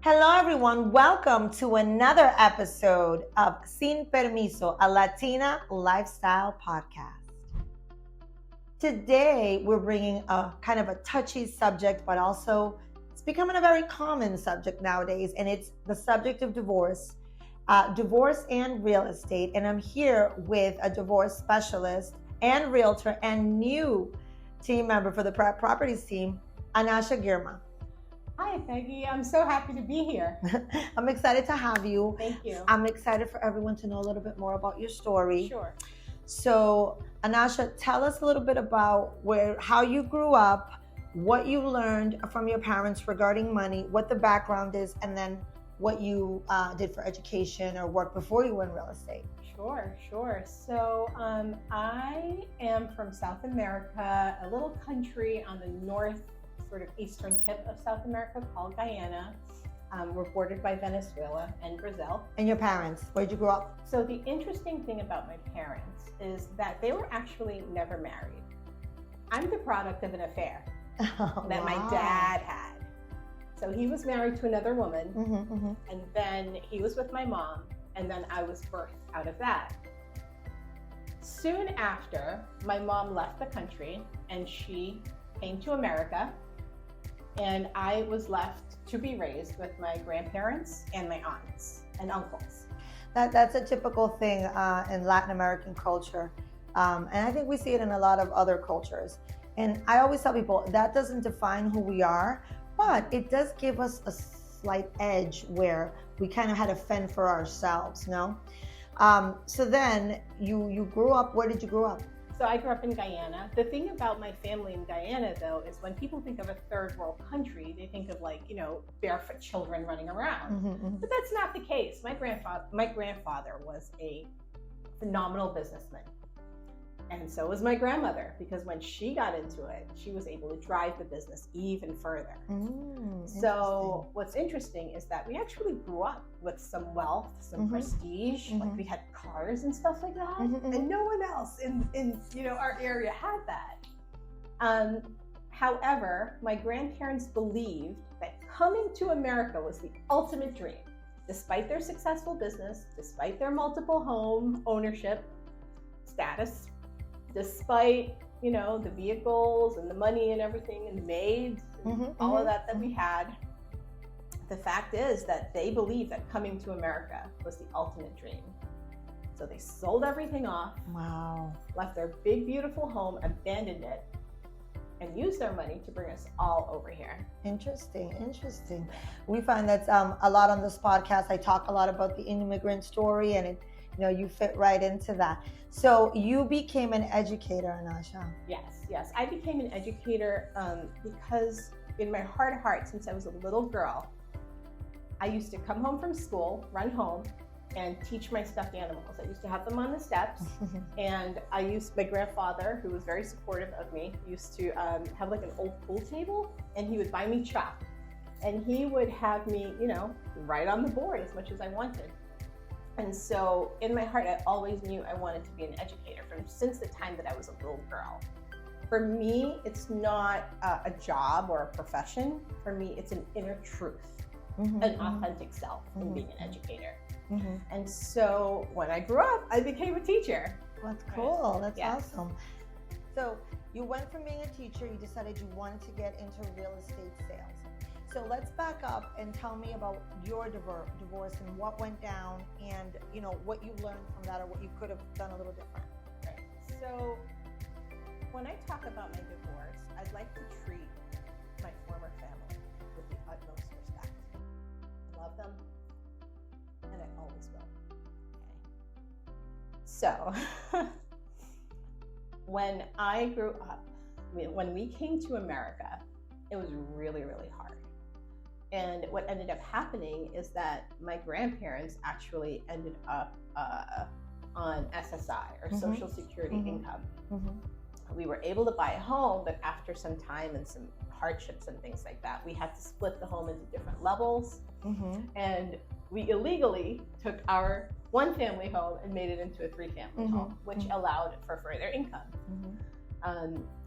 Hello, everyone. Welcome to another episode of Sin Permiso, a Latina lifestyle podcast. Today, we're bringing a kind of a touchy subject, but also it's becoming a very common subject nowadays, and it's the subject of divorce, divorce and real estate. And I'm here with a divorce specialist and realtor and new team member for the Pratt Properties team, Anasha. Hi, Peggy. I'm so happy to be here. I'm excited to have you. Thank you. I'm excited for everyone to know a little bit more about your story. Sure. So, Anasha, tell us a little bit about how you grew up, what you learned from your parents regarding money, what the background is, and then what you did for education or work before you were in real estate. Sure. So I am from South America, a little country on the north, sort of eastern tip of South America called Guyana. We're bordered by Venezuela and Brazil. And your parents, where'd you grow up? So the interesting thing about my parents is that they were actually never married. I'm the product of an affair that my dad had. So he was married to another woman, and then he was with my mom, and then I was birthed out of that. Soon after, my mom left the country and she came to America, and I was left to be raised with my grandparents and my aunts and uncles. That's a typical thing in Latin American culture. And I think we see it in a lot of other cultures. And I always tell people that doesn't define who we are, but it does give us a slight edge where we kind of had to fend for ourselves, no? So then you grew up, where did you grow up? So I grew up in Guyana. The thing about my family in Guyana, though, is when people think of a third world country, they think of barefoot children running around. But that's not the case. My grandfather was a phenomenal businessman. And so was my grandmother, because when she got into it, she was able to drive the business even further. So what's interesting is that we actually grew up with some wealth, some prestige, like we had cars and stuff like that, and no one else in our area had that. However, my grandparents believed that coming to America was the ultimate dream. Despite their successful business, despite their multiple home ownership status, despite the vehicles and the money and everything and the maids and all of that we had, the fact is that they believed that coming to America was the ultimate dream. So they sold everything off, left their big beautiful home, abandoned it, and used their money to bring us all over here. Interesting. We find that a lot on this podcast. I talk a lot about the immigrant story, and you fit right into that. So you became an educator, Anasha. Yes. I became an educator because in my heart of hearts, since I was a little girl, I used to come home from school, run home, and teach my stuffed animals. I used to have them on the steps, and my grandfather, who was very supportive of me, used to have like an old pool table, and he would buy me chalk, and he would have me, write on the board as much as I wanted. And so in my heart, I always knew I wanted to be an educator since the time that I was a little girl. For me, it's not a job or a profession. For me, it's an inner truth, an authentic self in being an educator. And so when I grew up, I became a teacher. That's cool. That's awesome. So you went from being a teacher, you decided you wanted to get into real estate sales. So let's back up and tell me about your divorce and what went down and what you learned from that or what you could have done a little different. Right. So when I talk about my divorce, I'd like to treat my former family with the utmost respect. I love them, and I always will. Okay. So when I grew up, when we came to America, it was really, really hard. And what ended up happening is that my grandparents actually ended up on SSI or Social Security income. We were able to buy a home, but after some time and some hardships and things like that, we had to split the home into different levels. And we illegally took our one family home and made it into a three family home, which allowed for further income.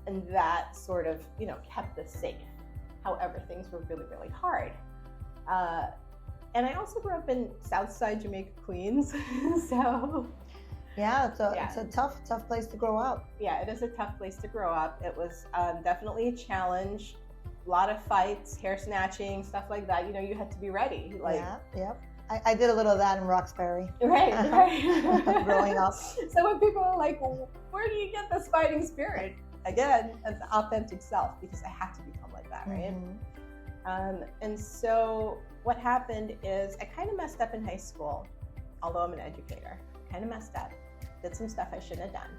And that sort of, kept us safe. However, things were really, really hard. And I also grew up in Southside Jamaica, Queens. So yeah, it's a tough place to grow up. Yeah, it is a tough place to grow up. It was definitely a challenge. A lot of fights, hair snatching, stuff like that. You know, you had to be ready. Like, yeah. I did a little of that in Roxbury. Right. Growing up. So when people are like, well, where do you get this fighting spirit? Again, an authentic self, because I had to become like that, right? And so what happened is I kind of messed up in high school, although I'm an educator. Kind of messed up, did some stuff I shouldn't have done.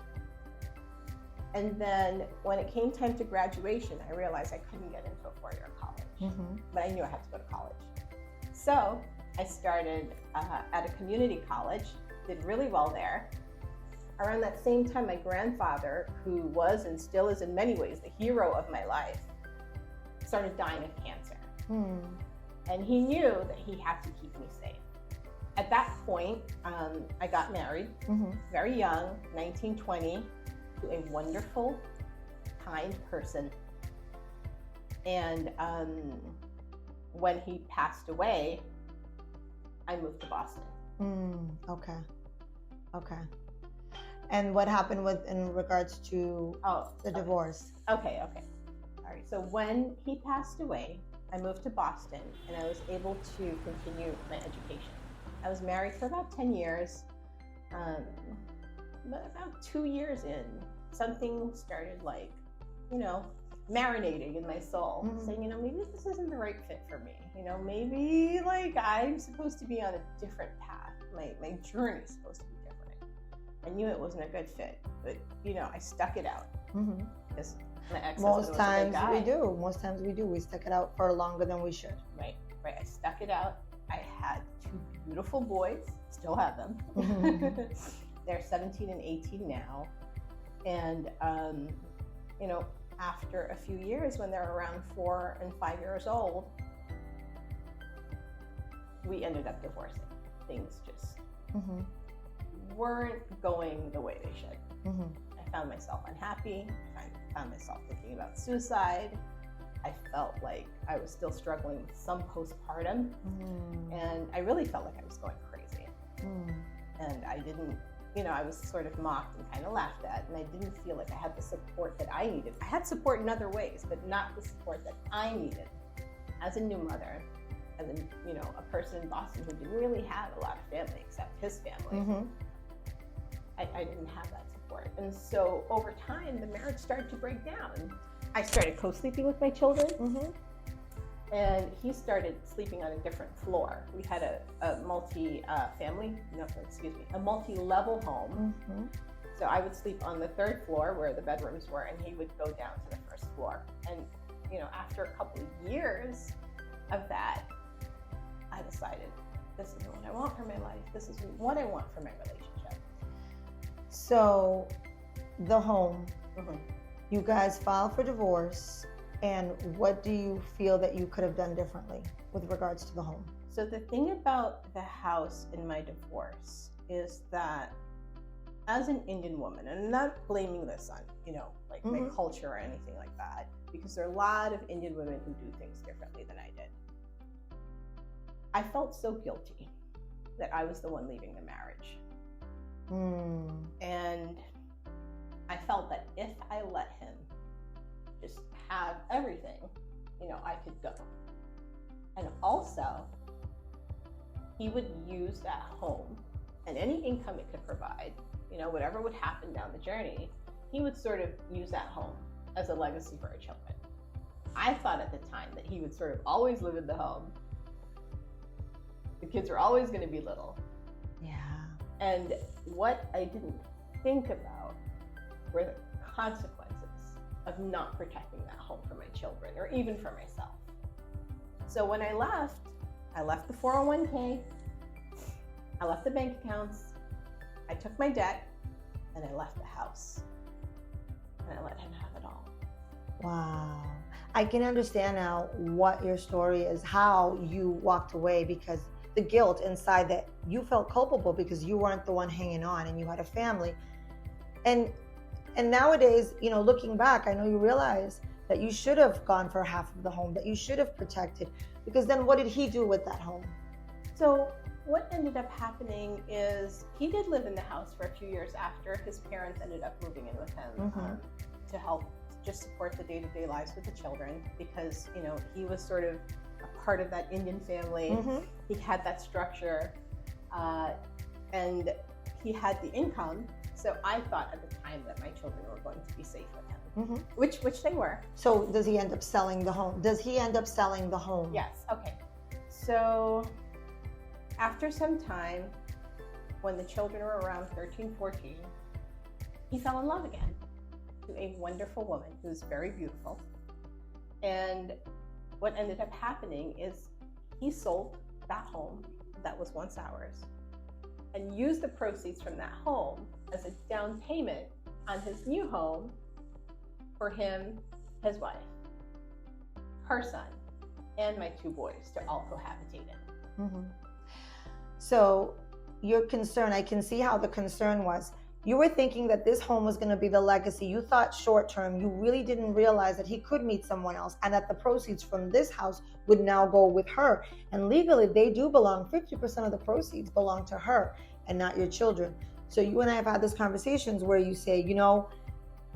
And then when it came time to graduation, I realized I couldn't get into a four-year college, but I knew I had to go to college. So I started at a community college, did really well there. Around that same time, my grandfather, who was and still is in many ways the hero of my life, started dying of cancer. And he knew that he had to keep me safe. At that point, I got married, very young, 19, 20, to a wonderful, kind person. And when he passed away, I moved to Boston. Okay. And what happened in regards to the divorce? Okay. All right. So when he passed away, I moved to Boston, and I was able to continue my education. I was married for about 10 years. But about 2 years in, something started marinating in my soul, saying, maybe this isn't the right fit for me. Maybe I'm supposed to be on a different path. My journey is supposed to be different. I knew it wasn't a good fit, but I stuck it out. Because my ex-husband was a good guy. Most times we do. We stuck it out for longer than we should. Right. I stuck it out. I had 2 beautiful boys, still have them. They're 17 and 18 now. And, after a few years, when they're around 4 and 5 years old, we ended up divorcing. Things just weren't going the way they should. I found myself unhappy. I found myself thinking about suicide. I felt like I was still struggling with some postpartum. And I really felt like I was going crazy. And I didn't, I was sort of mocked and kind of laughed at, and I didn't feel like I had the support that I needed. I had support in other ways, but not the support that I needed as a new mother, as a person in Boston who didn't really have a lot of family except his family. I didn't have that support. And so over time, the marriage started to break down. I started co-sleeping with my children. And he started sleeping on a different floor. We had a multi-level home. So I would sleep on the 3rd floor where the bedrooms were, and he would go down to the 1st floor. And after a couple of years of that, I decided this is what I want for my life. This is what I want for my relationship. So the home, you guys filed for divorce. And what do you feel that you could have done differently with regards to the home? So the thing about the house in my divorce is that as an Indian woman, and I'm not blaming this on, my culture or anything like that, because there are a lot of Indian women who do things differently than I did. I felt so guilty that I was the one leaving the marriage. And I felt that if I let him just have everything, I could go. And also, he would use that home and any income it could provide, whatever would happen down the journey, he would sort of use that home as a legacy for our children. I thought at the time that he would sort of always live in the home. The kids are always going to be little. Yeah. And what I didn't think about were the consequences of not protecting that home for my children or even for myself. So when I left the 401k, I left the bank accounts, I took my debt, and I left the house. And I let him have it all. Wow. I can understand now what your story is, how you walked away, because the guilt inside that you felt culpable because you weren't the one hanging on and you had a family. And nowadays, looking back, I know you realize that you should have gone for half of the home, that you should have protected, because then what did he do with that home? So what ended up happening is he did live in the house for a few years after. His parents ended up moving in with him to help just support the day-to-day lives with the children, because he was sort of a part of that Indian family. He had that structure, and he had the income. So I thought at the time that my children were going to be safe with him, which they were. So does he end up selling the home? Yes. Okay. So after some time, when the children were around 13, 14, he fell in love again to a wonderful woman who's very beautiful. And what ended up happening is he sold that home that was once ours and used the proceeds from that home as a down payment on his new home for him, his wife, her son, and my 2 boys to all cohabitate in. So your concern, I can see how the concern was. You were thinking that this home was going to be the legacy. You thought short term. You really didn't realize that he could meet someone else and that the proceeds from this house would now go with her. And legally, they do belong. 50% of the proceeds belong to her and not your children. So you and I have had these conversations where you say,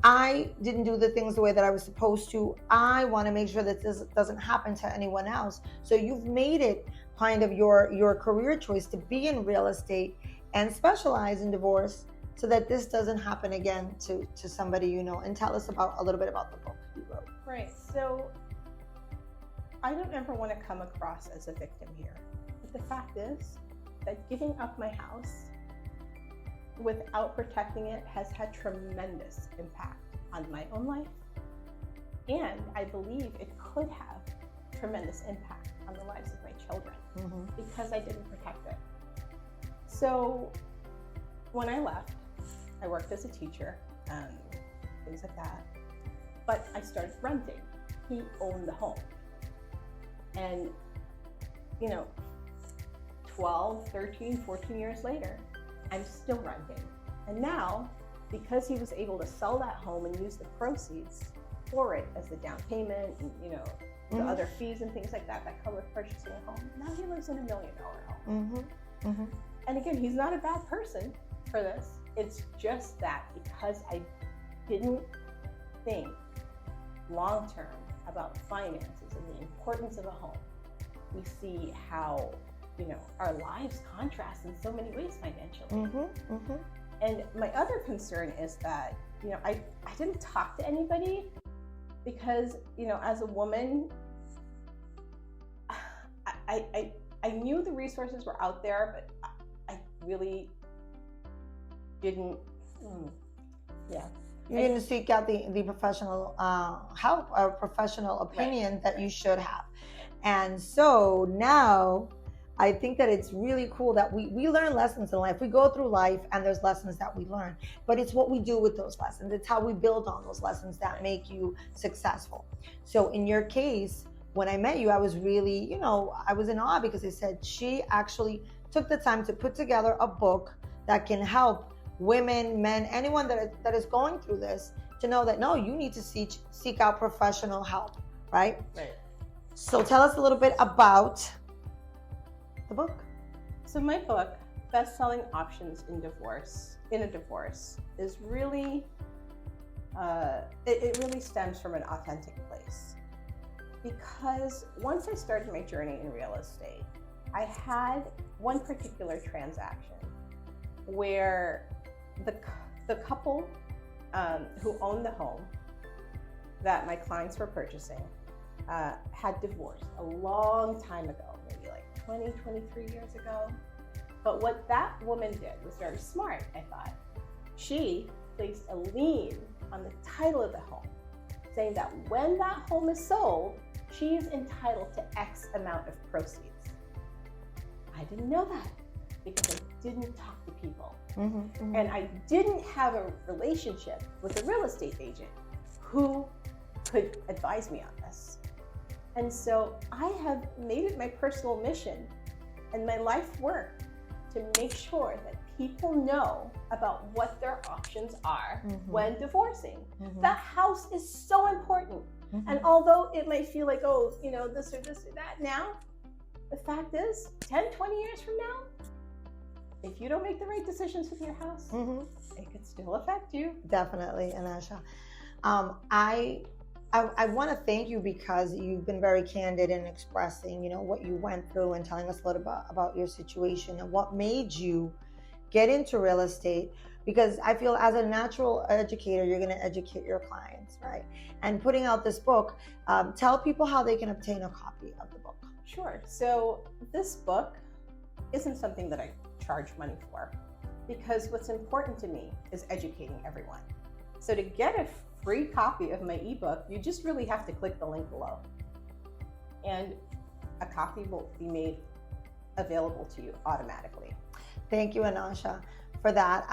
I didn't do the things the way that I was supposed to. I want to make sure that this doesn't happen to anyone else. So you've made it kind of your career choice to be in real estate and specialize in divorce, so that this doesn't happen again to somebody And tell us a little bit about the book you wrote. Right. So I don't ever want to come across as a victim here. But the fact is that giving up my house without protecting it has had tremendous impact on my own life. And I believe it could have tremendous impact on the lives of my children because I didn't protect it. So when I left, I worked as a teacher, things like that. But I started renting. He owned the home. And, 12, 13, 14 years later, I'm still renting. And now, because he was able to sell that home and use the proceeds for it as the down payment and, the other fees and things like that come with purchasing a home, now he lives in $1 million home. And again, he's not a bad person for this. It's just that because I didn't think long-term about finances and the importance of a home, we see how, our lives contrast in so many ways financially. And my other concern is that, I didn't talk to anybody because, as a woman, I knew the resources were out there, but I really didn't. You didn't seek out the professional help or professional opinion that you should have. And so now I think that it's really cool that we learn lessons in life. We go through life and there's lessons that we learn, but it's what we do with those lessons. It's how we build on those lessons that make you successful. So in your case, when I met you, I was really, I was in awe because I said she actually took the time to put together a book that can help women, men, anyone that is going through this to know that, no, you need to seek out professional help, right? Right. So tell us a little bit about the book. So my book, Best-Selling Options in a Divorce, is really, it really stems from an authentic place. Because once I started my journey in real estate, I had one particular transaction where the couple who owned the home that my clients were purchasing had divorced a long time ago, maybe like 20, 23 years ago. But what that woman did was very smart, I thought. She placed a lien on the title of the home, saying that when that home is sold, she is entitled to X amount of proceeds. I didn't know that because I didn't talk to people. And I didn't have a relationship with a real estate agent who could advise me on this. And so I have made it my personal mission and my life work to make sure that people know about what their options are when divorcing. That house is so important. And although it might feel like, oh, this or that now, the fact is, 10, 20 years from now, if you don't make the right decisions with your house, it could still affect you. Definitely, Anasha. I want to thank you because you've been very candid in expressing, what you went through and telling us a little bit about your situation and what made you get into real estate. Because I feel as a natural educator, you're going to educate your clients, right? And putting out this book, tell people how they can obtain a copy of the book. Sure. So this book isn't something that I charge money for, because what's important to me is educating everyone. So to get a free copy of my ebook, you just really have to click the link below, and a copy will be made available to you automatically. Thank you, Anasha, for that.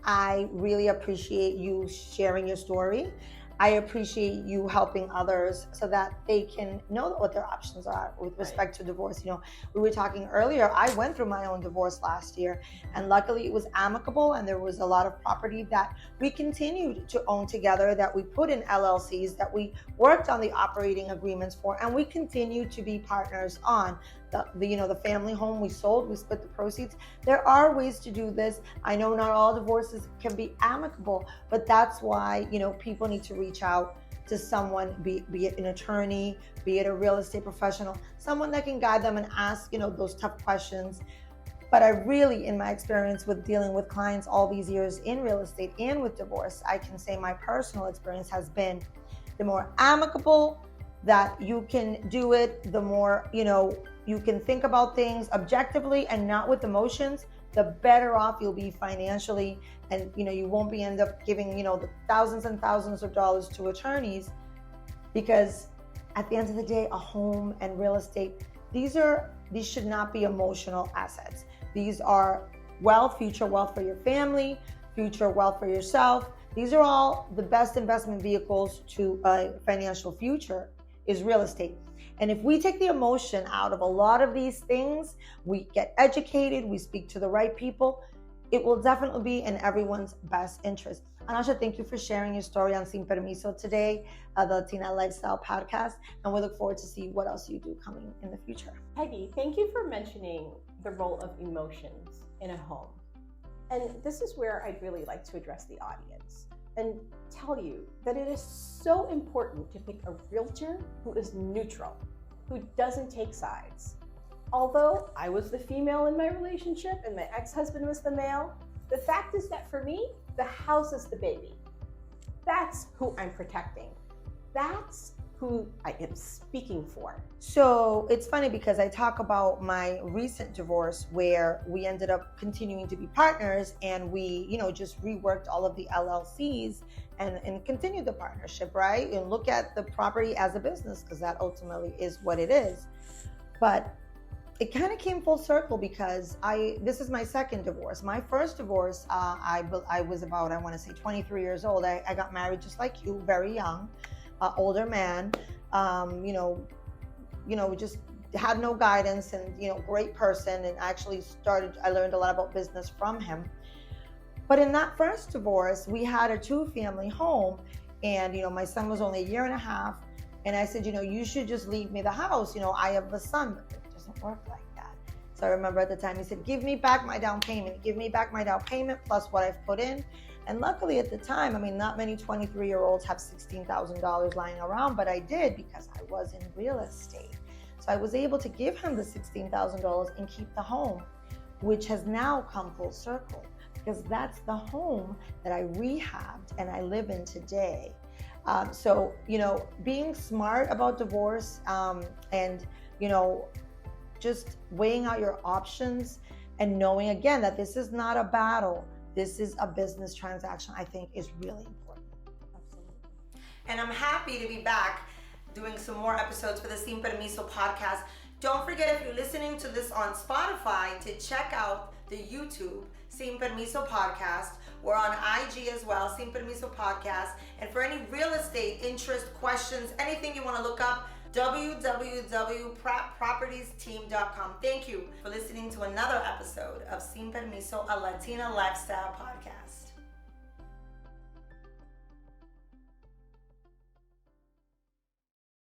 I really appreciate you sharing your story. I appreciate you helping others so that they can know what their options are with respect to divorce. We were talking earlier, I went through my own divorce last year, and luckily it was amicable, and there was a lot of property that we continued to own together, that we put in LLCs, that we worked on the operating agreements for, and we continued to be partners on. The family home we sold, we split the proceeds. There are ways to do this. I know not all divorces can be amicable, but that's why, people need to reach out to someone, be it an attorney, be it a real estate professional, someone that can guide them and ask, those tough questions. But I really, in my experience with dealing with clients all these years in real estate and with divorce, I can say my personal experience has been the more amicable that you can do it, the more, you can think about things objectively and not with emotions, the better off you'll be financially. And, you won't be end up giving, the thousands and thousands of dollars to attorneys, because at the end of the day, a home and real estate, these should not be emotional assets. These are wealth, future wealth for your family, future wealth for yourself. These are all the best investment vehicles to a financial future is real estate. And if we take the emotion out of a lot of these things, we get educated, we speak to the right people, it will definitely be in everyone's best interest. Anasha, thank you for sharing your story on Sin Permiso today, the Latina Lifestyle Podcast, and we look forward to see what else you do coming in the future. Peggy, thank you for mentioning the role of emotions in a home. And this is where I'd really like to address the audience and tell you that it is so important to pick a realtor who is neutral, who doesn't take sides. Although I was the female in my relationship and my ex-husband was the male, the fact is that for me, the house is the baby. That's who I'm protecting. That's who I am speaking for. So it's funny because I talk about my recent divorce where we ended up continuing to be partners, and we, just reworked all of the LLCs and continued the partnership, right? And look at the property as a business, because that ultimately is what it is. But it kind of came full circle because this is my second divorce. My first divorce, I was about, 23 years old. I got married just like you, very young. Older man, just had no guidance, and, great person. And I learned a lot about business from him. But in that first divorce, we had a 2-family home, and, my son was only a year and a half. And I said, you should just leave me the house. I have a son, but it doesn't work like that. So I remember at the time he said, give me back my down payment plus what I've put in. And luckily at the time, not many 23-year-olds have $16,000 lying around, but I did because I was in real estate. So I was able to give him the $16,000 and keep the home, which has now come full circle, because that's the home that I rehabbed and I live in today. So, being smart about divorce and, just weighing out your options and knowing, again, that this is not a battle. This is a business transaction, I think is really important. Absolutely. And I'm happy to be back doing some more episodes for the Sin Permiso podcast. Don't forget, if you're listening to this on Spotify, to check out the YouTube Sin Permiso podcast. We're on IG as well, Sin Permiso podcast. And for any real estate interest, questions, anything you want to look up, www.prattpropertiesteam.com. Thank you for listening to another episode of Sin Permiso, a Latina Lifestyle Podcast.